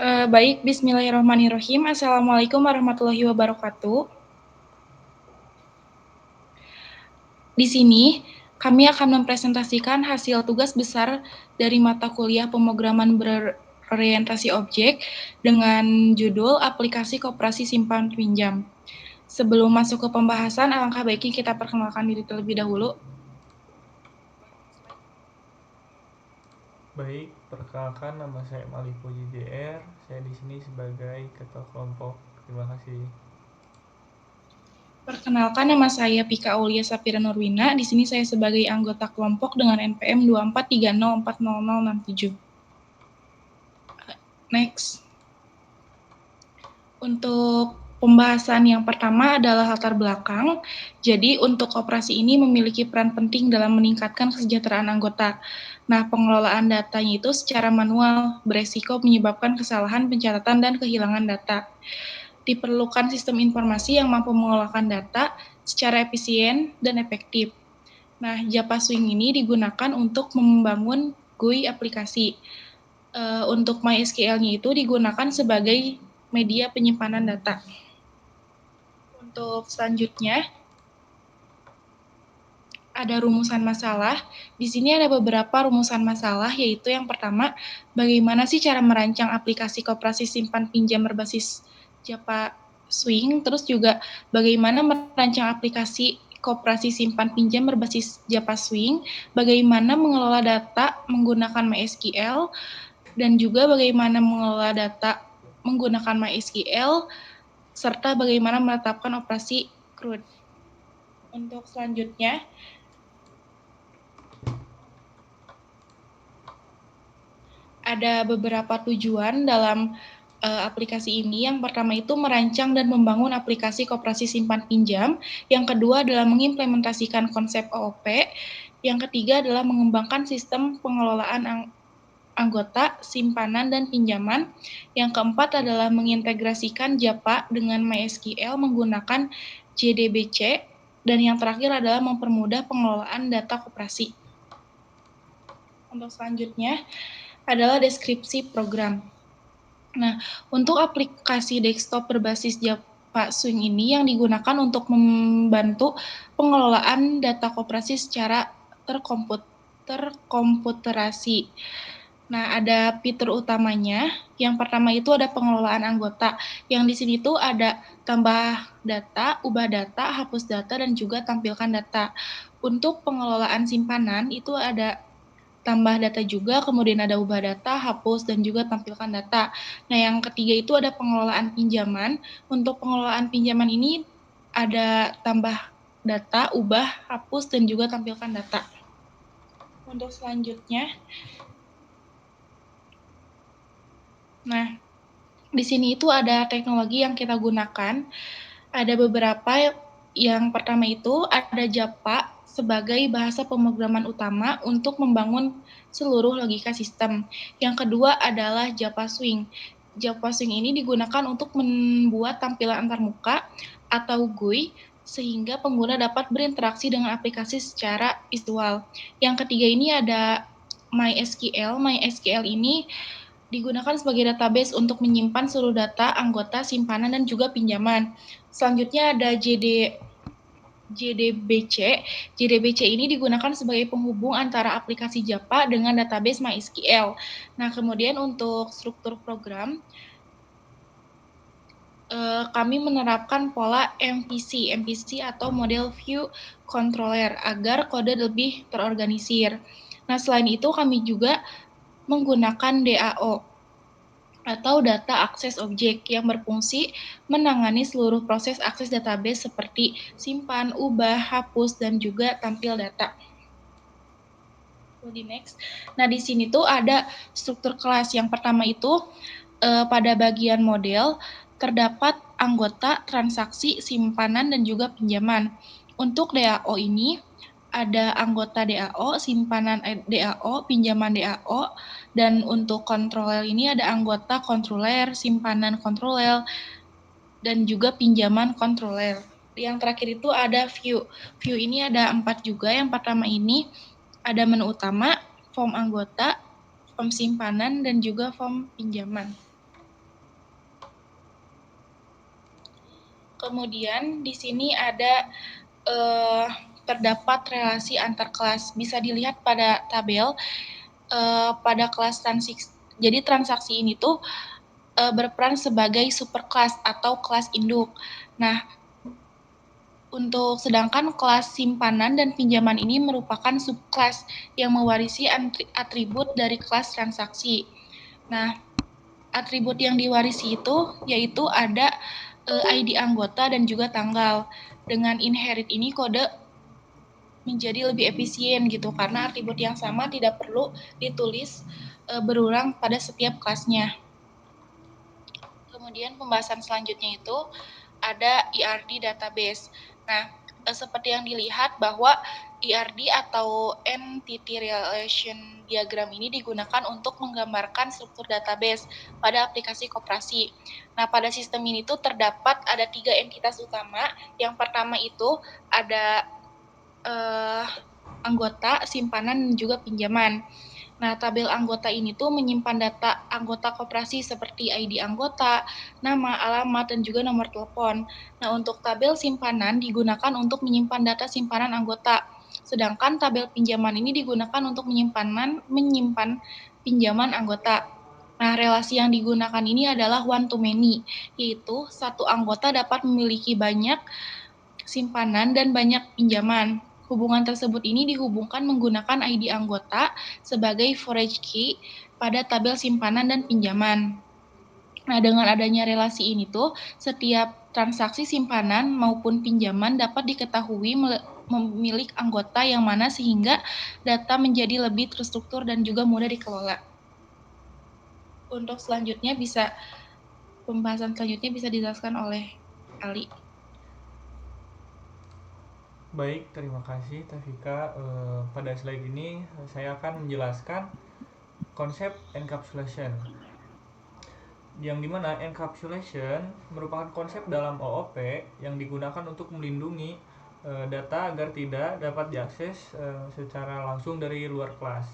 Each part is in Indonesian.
Baik, bismillahirrahmanirrahim. Assalamualaikum warahmatullahi wabarakatuh. Di sini, kami akan mempresentasikan hasil tugas besar dari mata kuliah pemrograman berorientasi objek dengan judul Aplikasi Koperasi Simpan Pinjam. Sebelum masuk ke pembahasan, alangkah baiknya kita perkenalkan diri terlebih dahulu. Baik, perkenalkan nama saya Malih Puji JR. Saya di sini sebagai ketua kelompok. Terima kasih. Perkenalkan, nama saya Pika Aulia Safira Nurwina. Di sini saya sebagai anggota kelompok dengan NPM 24304067. Next. Untuk pembahasan yang pertama adalah latar belakang. Jadi untuk operasi ini memiliki peran penting dalam meningkatkan kesejahteraan anggota. Nah, pengelolaan datanya itu secara manual beresiko menyebabkan kesalahan pencatatan dan kehilangan data. Diperlukan sistem informasi yang mampu mengelolkan data secara efisien dan efektif. Nah, Japaswing ini digunakan untuk membangun GUI aplikasi. Untuk MySQL-nya itu digunakan sebagai media penyimpanan data. Untuk selanjutnya, ada rumusan masalah. Di sini ada beberapa rumusan masalah, yaitu yang pertama, bagaimana sih cara merancang aplikasi koperasi simpan pinjam berbasis Japaswing, terus juga bagaimana merancang aplikasi koperasi simpan pinjam berbasis Japaswing, bagaimana mengelola data menggunakan MySQL, dan juga bagaimana mengelola data menggunakan MySQL, serta bagaimana menetapkan operasi CRUD. Untuk selanjutnya, ada beberapa tujuan dalam aplikasi ini. Yang pertama itu merancang dan membangun aplikasi koperasi simpan pinjam. Yang kedua adalah mengimplementasikan konsep OOP. Yang ketiga adalah mengembangkan sistem pengelolaan anggota, simpanan, dan pinjaman. Yang keempat adalah mengintegrasikan Japa dengan MySQL menggunakan JDBC. Dan yang terakhir adalah mempermudah pengelolaan data koperasi. Untuk selanjutnya adalah deskripsi program. Nah, untuk aplikasi desktop berbasis Japaswing ini yang digunakan untuk membantu pengelolaan data koperasi secara terkomputerasi. Nah, ada fitur utamanya. Yang pertama itu ada pengelolaan anggota. Yang di sini tuh ada tambah data, ubah data, hapus data, dan juga tampilkan data. Untuk pengelolaan simpanan itu ada tambah data juga, kemudian ada ubah data, hapus, dan juga tampilkan data. Nah, yang ketiga itu ada pengelolaan pinjaman. Untuk pengelolaan pinjaman ini ada tambah data, ubah, hapus, dan juga tampilkan data. Untuk selanjutnya, nah, di sini itu ada teknologi yang kita gunakan. Ada beberapa, yang pertama itu ada Japa sebagai bahasa pemrograman utama untuk membangun seluruh logika sistem. Yang kedua adalah Japaswing. Japaswing ini digunakan untuk membuat tampilan antarmuka atau GUI sehingga pengguna dapat berinteraksi dengan aplikasi secara visual. Yang ketiga ini ada MySQL. MySQL ini digunakan sebagai database untuk menyimpan seluruh data anggota, simpanan, dan juga pinjaman. Selanjutnya ada JDBC. JDBC ini digunakan sebagai penghubung antara aplikasi Japa dengan database MySQL. Nah, kemudian untuk struktur program, kami menerapkan pola MVC atau Model View Controller agar kode lebih terorganisir. Nah, selain itu kami juga menggunakan DAO atau data akses objek yang berfungsi menangani seluruh proses akses database seperti simpan, ubah, hapus, dan juga tampil data. Di next. Nah, di sini tuh ada struktur kelas. Yang pertama itu pada bagian model terdapat anggota, transaksi, simpanan, dan juga pinjaman. Untuk DAO ini ada anggota DAO, simpanan DAO, pinjaman DAO, dan untuk kontroler ini ada anggota kontroler, simpanan kontroler, dan juga pinjaman kontroler. Yang terakhir itu ada view. View ini ada 4 juga. Yang pertama ini ada menu utama, form anggota, form simpanan, dan juga form pinjaman. Kemudian di sini ada terdapat relasi antar kelas. Bisa dilihat pada tabel pada kelas transaksi. Jadi transaksi ini tuh berperan sebagai superkelas atau kelas induk. Nah, untuk sedangkan kelas simpanan dan pinjaman ini merupakan subkelas yang mewarisi atribut dari kelas transaksi. Nah, atribut yang diwarisi itu yaitu ada ID anggota dan juga tanggal. Dengan inherit ini kode menjadi lebih efisien gitu karena atribut yang sama tidak perlu ditulis berulang pada setiap kelasnya. Kemudian pembahasan selanjutnya itu ada ERD database. Nah, seperti yang dilihat bahwa ERD atau Entity Relation Diagram ini digunakan untuk menggambarkan struktur database pada aplikasi koperasi. Nah, pada sistem ini tuh terdapat ada 3 entitas utama. Yang pertama itu ada anggota, simpanan, dan juga pinjaman. Nah, tabel anggota ini tuh menyimpan data anggota koperasi seperti ID anggota, nama, alamat, dan juga nomor telepon. Nah, untuk tabel simpanan digunakan untuk menyimpan data simpanan anggota. Sedangkan tabel pinjaman ini digunakan untuk menyimpan pinjaman anggota. Nah, relasi yang digunakan ini adalah one to many, yaitu satu anggota dapat memiliki banyak simpanan dan banyak pinjaman. Hubungan tersebut ini dihubungkan menggunakan ID anggota sebagai forage key pada tabel simpanan dan pinjaman. Nah, dengan adanya relasi ini tuh, setiap transaksi simpanan maupun pinjaman dapat diketahui memiliki anggota yang mana sehingga data menjadi lebih terstruktur dan juga mudah dikelola. Untuk selanjutnya pembahasan selanjutnya bisa dijelaskan oleh Ali. Baik, terima kasih Tafika. Pada slide ini saya akan menjelaskan konsep encapsulation. Yang dimana encapsulation merupakan konsep dalam OOP yang digunakan untuk melindungi data agar tidak dapat diakses secara langsung dari luar kelas.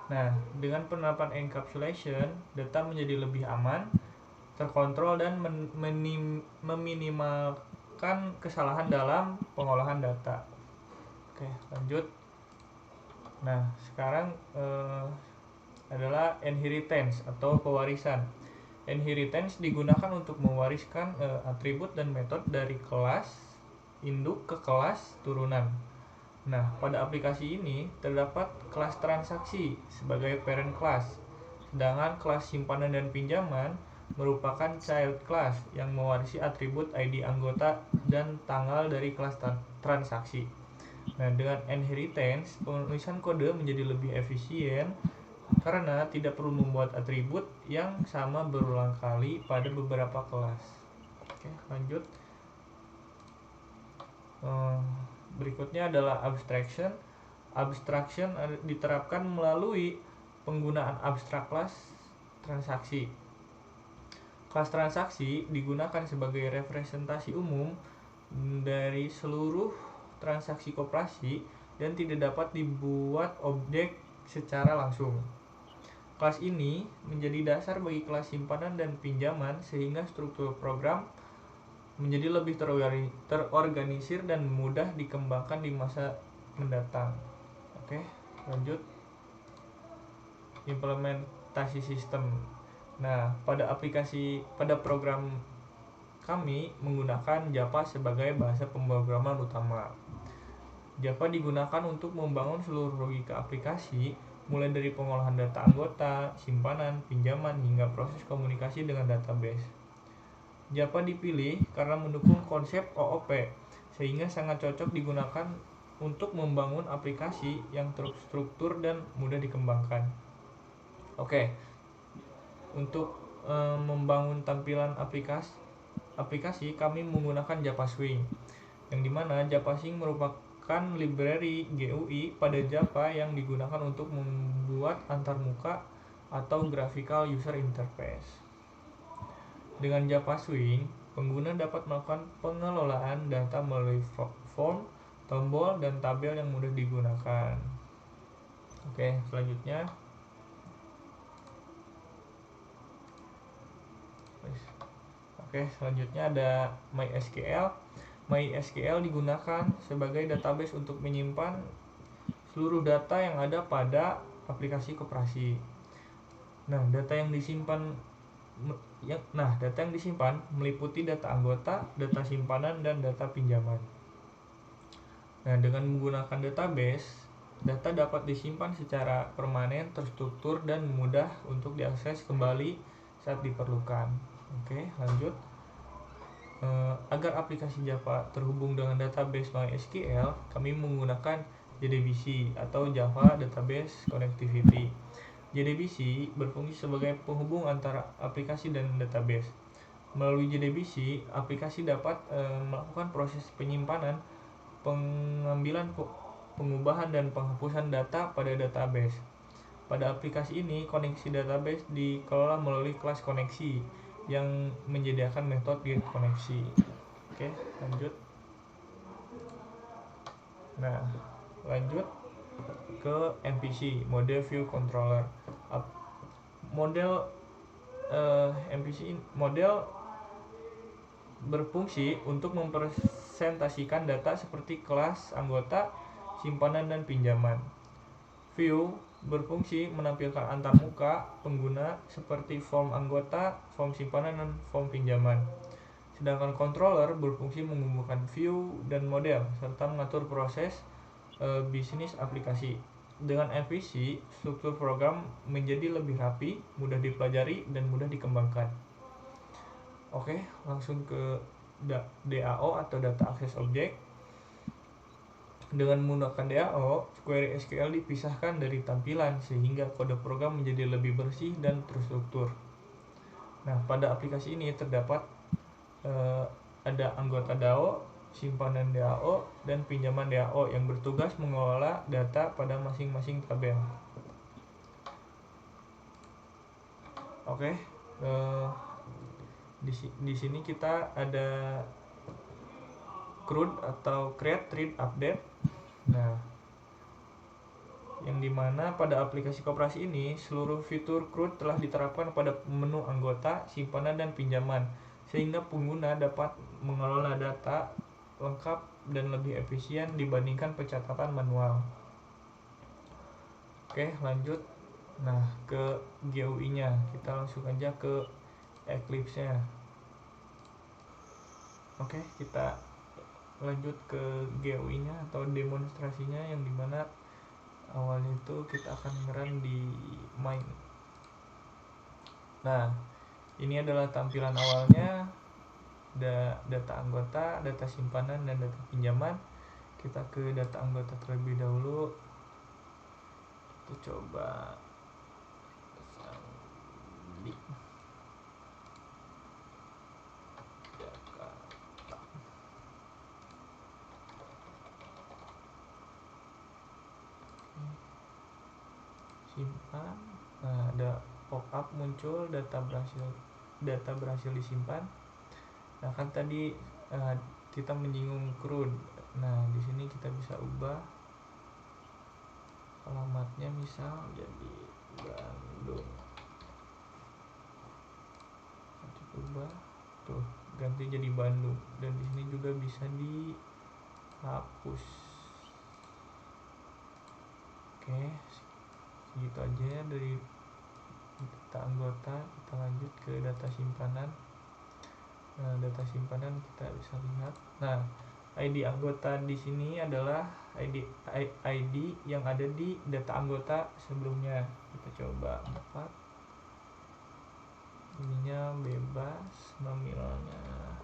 Nah, dengan penerapan encapsulation, data menjadi lebih aman, terkontrol, dan meminimalkan kesalahan dalam pengolahan data. Oke, lanjut. Nah, sekarang adalah inheritance atau pewarisan. Inheritance digunakan untuk mewariskan atribut dan metode dari kelas induk ke kelas turunan. Nah, pada aplikasi ini terdapat kelas transaksi sebagai parent class, sedangkan kelas simpanan dan pinjaman merupakan child class yang mewarisi atribut ID anggota dan tanggal dari kelas transaksi. Nah, dengan inheritance, penulisan kode menjadi lebih efisien karena tidak perlu membuat atribut yang sama berulang kali pada beberapa kelas. Oke, lanjut. Berikutnya adalah abstraction. Abstraction diterapkan melalui penggunaan abstrak kelas transaksi. Kelas transaksi digunakan sebagai representasi umum dari seluruh transaksi koperasi dan tidak dapat dibuat objek secara langsung. Kelas ini menjadi dasar bagi kelas simpanan dan pinjaman sehingga struktur program menjadi lebih terorganisir dan mudah dikembangkan di masa mendatang. Oke, lanjut. Implementasi sistem. Nah, pada program kami menggunakan Java sebagai bahasa pemrograman utama. Java digunakan untuk membangun seluruh logika aplikasi, mulai dari pengolahan data anggota, simpanan, pinjaman, hingga proses komunikasi dengan database. Java dipilih karena mendukung konsep OOP, sehingga sangat cocok digunakan untuk membangun aplikasi yang terstruktur dan mudah dikembangkan. Oke, untuk membangun tampilan aplikasi kami menggunakan Java Swing, yang dimana Java Swing merupakan library GUI pada Java yang digunakan untuk membuat antarmuka atau graphical user interface. Dengan Java Swing, pengguna dapat melakukan pengelolaan data melalui form, tombol, dan tabel yang mudah digunakan. Oke, selanjutnya. Oke, selanjutnya ada MySQL. MySQL digunakan sebagai database untuk menyimpan seluruh data yang ada pada aplikasi koperasi. Nah, data yang disimpan meliputi data anggota, data simpanan, dan data pinjaman. Nah, dengan menggunakan database, data dapat disimpan secara permanen, terstruktur, dan mudah untuk diakses kembali saat diperlukan. Oke, lanjut. Agar aplikasi Java terhubung dengan database MySQL, kami menggunakan JDBC atau Java Database Connectivity. JDBC berfungsi sebagai penghubung antara aplikasi dan database. Melalui JDBC, aplikasi dapat melakukan proses penyimpanan, pengambilan, pengubahan, dan penghapusan data pada database. Pada aplikasi ini, koneksi database dikelola melalui kelas koneksi yang menyediakan metode get koneksi. Oke, lanjut. Nah, lanjut ke MVC, Model View Controller. MVC model berfungsi untuk mempresentasikan data seperti kelas, anggota, simpanan, dan pinjaman. View berfungsi menampilkan antarmuka pengguna seperti form anggota, form simpanan, dan form pinjaman. Sedangkan controller berfungsi mengumpulkan view dan model serta mengatur proses bisnis aplikasi. Dengan MVC, struktur program menjadi lebih rapi, mudah dipelajari, dan mudah dikembangkan. Oke, langsung ke DAO atau Data Access Object. Dengan menggunakan DAO, query SQL dipisahkan dari tampilan sehingga kode program menjadi lebih bersih dan terstruktur. Nah, pada aplikasi ini terdapat ada anggota DAO, simpanan DAO, dan pinjaman DAO yang bertugas mengelola data pada masing-masing tabel. Oke, di sini kita ada CRUD atau Create, Read, Update. Nah, yang dimana pada aplikasi koperasi ini seluruh fitur CRUD telah diterapkan pada menu anggota, simpanan, dan pinjaman, sehingga pengguna dapat mengelola data lengkap dan lebih efisien dibandingkan pencatatan manual. Oke, lanjut. Nah, ke GUI-nya kita langsung aja ke Eclipse-nya. Oke, kita lanjut ke GUI-nya atau demonstrasinya, yang dimana awalnya itu kita akan nge-run di main. Nah, ini adalah tampilan awalnya, data anggota, data simpanan, dan data pinjaman. Kita ke data anggota terlebih dahulu. Kita coba Sandi Jakarta. Simpan. Nah, ada pop-up muncul data berhasil disimpan. Nah, kan tadi kita menyinggung CRUD. Nah, di sini kita bisa ubah alamatnya, misal jadi Bandung. Kita ubah tuh, ganti jadi Bandung, dan di sini juga bisa dihapus. Oke, segitu aja ya dari data anggota. Kita lanjut ke data simpanan. Nah, data simpanan kita bisa lihat. Nah, ID anggota di sini adalah ID yang ada di data anggota sebelumnya. Kita coba 4. Ininya bebas, nominalnya,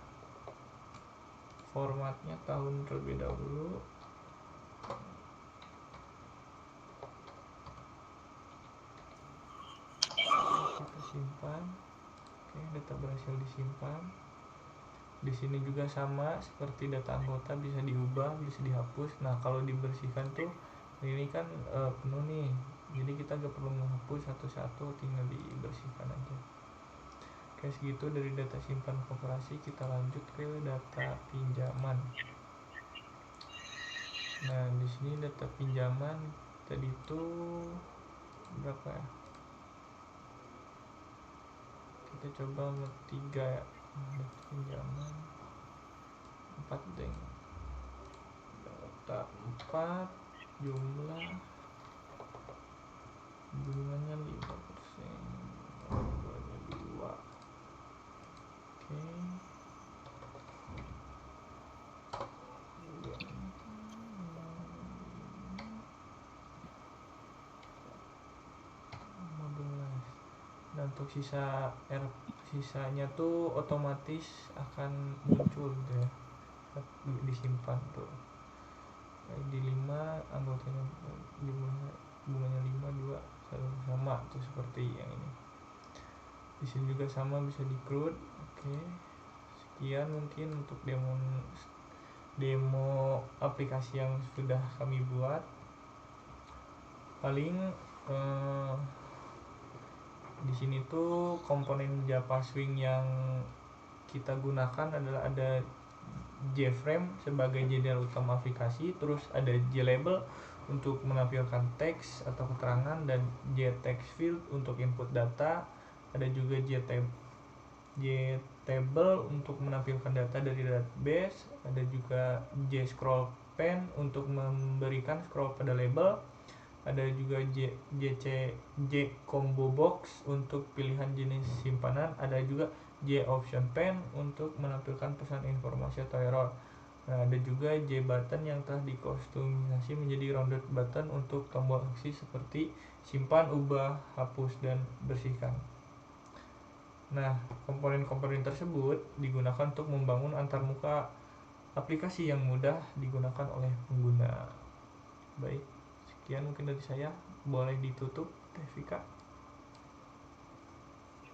formatnya tahun terlebih dahulu. Kita simpan. Oke, data berhasil disimpan. Di sini juga sama seperti data anggota, bisa diubah, bisa dihapus. Nah, kalau dibersihkan tuh ini kan penuh nih, jadi kita gak perlu menghapus satu-satu, tinggal dibersihkan aja. Oke, segitu dari data simpan koperasi. Kita lanjut ke data pinjaman. Nah, di sini data pinjaman tadi itu berapa ya? Kita coba 3 ya. pinjaman 4 deng. Data 4, jumlah bunganya 5%, bunganya 2. Oke. Dan untuk sisanya tuh otomatis akan muncul gitu ya, disimpan tuh. ID 5, anggotanya bunganya 5, 2, 1 sama tuh seperti yang ini. Di sini juga sama, bisa di-crud. Oke. Sekian mungkin untuk demo aplikasi yang sudah kami buat. Paling di sini tuh komponen JavaSwing yang kita gunakan adalah ada JFrame sebagai jendela utama aplikasi, terus ada JLabel untuk menampilkan teks atau keterangan, dan JTextField untuk input data. Ada juga JTable untuk menampilkan data dari database. Ada juga JScrollPen untuk memberikan scroll pada label. Ada juga JComboBox untuk pilihan jenis simpanan. Ada juga JOptionPen untuk menampilkan pesan informasi atau error. Nah, ada juga JButton yang telah dikustomisasi menjadi rounded button untuk tombol aksi seperti simpan, ubah, hapus, dan bersihkan. Nah, komponen-komponen tersebut digunakan untuk membangun antarmuka aplikasi yang mudah digunakan oleh pengguna. Baik, sekian mungkin dari saya. Boleh ditutup, Tevika.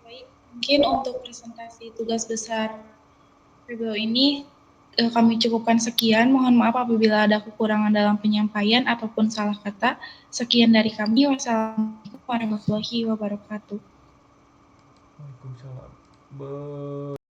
Baik, mungkin untuk presentasi tugas besar PBO ini kami cukupkan sekian. Mohon maaf apabila ada kekurangan dalam penyampaian ataupun salah kata. Sekian dari kami. Wassalamualaikum warahmatullahi wabarakatuh. Waalaikumsalam.